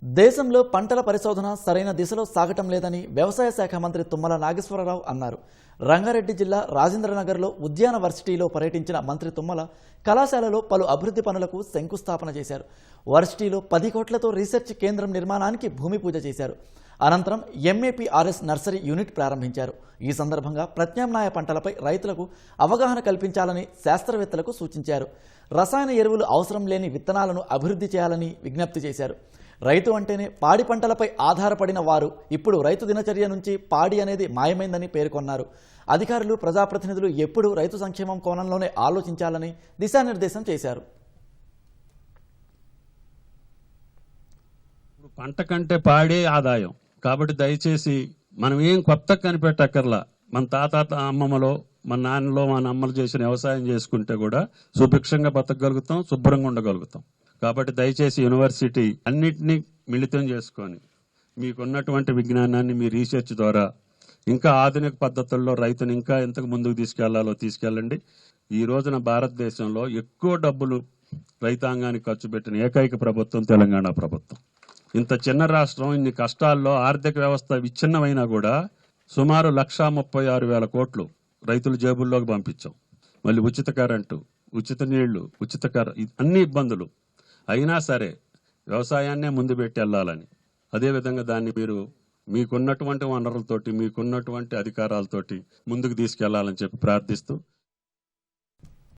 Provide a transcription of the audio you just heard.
దేశంలో పంటల పరిశోధన సరైన దిశలో సాగటం లేదని వ్యవసాయ శాఖ మంత్రి తుమ్మల నాగేశ్వరరావు అన్నారు. రంగారెడ్డి జిల్లా రాజేంద్రనగర్లో ఉద్యాన వర్సిటీలో పర్యటించిన మంత్రి తుమ్మల కళాశాలలో పలు అభివృద్ధి పనులకు శంకుస్థాపన చేశారు. వర్సిటీలో 10 కోట్లతో రీసెర్చ్ కేంద్రం నిర్మాణానికి భూమి పూజ చేశారు. అనంతరం ఎంఏపీఆర్ఎస్ నర్సరీ యూనిట్ ప్రారంభించారు. ఈ సందర్భంగా ప్రత్యామ్నాయ పంటలపై రైతులకు అవగాహన కల్పించాలని శాస్త్రవేత్తలకు సూచించారు. రసాయన ఎరువులు అవసరం లేని విత్తనాలను అభివృద్ధి చేయాలని విజ్ఞప్తి చేశారు. రైతు అంటేనే పాడి పంటలపై ఆధారపడిన వారు ఇప్పుడు రైతు దినచర్య నుంచి పాడి అనేది మాయమైందని పేర్కొన్నారు. అధికారులు, ప్రజాప్రతినిధులు ఎప్పుడూ రైతు సంక్షేమం కోణంలోనే ఆలోచించాలని దిశానిర్దేశం చేశారు. పంట కంటే పాడే ఆదాయం కాబట్టి దయచేసి మనం ఏం కొత్త కనిపెట్టక్కర్లా. మన తాత అమ్మమ్మలో, మన నాన్నలో, మన అమ్మలు చేసిన వ్యవసాయం చేసుకుంటే కూడా సుభిక్షంగా బతకగలుగుతాం, శుభ్రంగా ఉండగలుగుతాం. కాబట్టి దయచేసి యూనివర్సిటీ అన్నిటినీ మిళితం చేసుకొని మీకున్నటువంటి విజ్ఞానాన్ని మీ రీసెర్చ్ ద్వారా ఇంకా ఆధునిక పద్ధతుల్లో రైతుని ఇంకా ఎంతకు ముందుకు తీసుకెళ్లాలో తీసుకెళ్ళండి. ఈ రోజున భారతదేశంలో ఎక్కువ డబ్బులు రైతాంగానికి ఖర్చు పెట్టిన ఏకైక ప్రభుత్వం తెలంగాణ ప్రభుత్వం. ఇంత చిన్న రాష్ట్రం ఇన్ని కష్టాల్లో ఆర్థిక వ్యవస్థ విచ్ఛిన్నమైనా కూడా సుమారు 1,36,000 కోట్లు రైతుల జేబుల్లోకి పంపించాం. మళ్ళీ ఉచిత కరెంటు, ఉచిత నీళ్లు, ఉచిత అన్ని ఇబ్బందులు అయినా సరే వ్యవసాయాన్నే ముందు పెట్టి వెళ్ళాలని, అదేవిధంగా దాన్ని మీరు మీకున్నటువంటి వనరులతోటి, మీకున్నటువంటి అధికారాలతోటి ముందుకు తీసుకెళ్లాలని చెప్పి ప్రార్థిస్తూ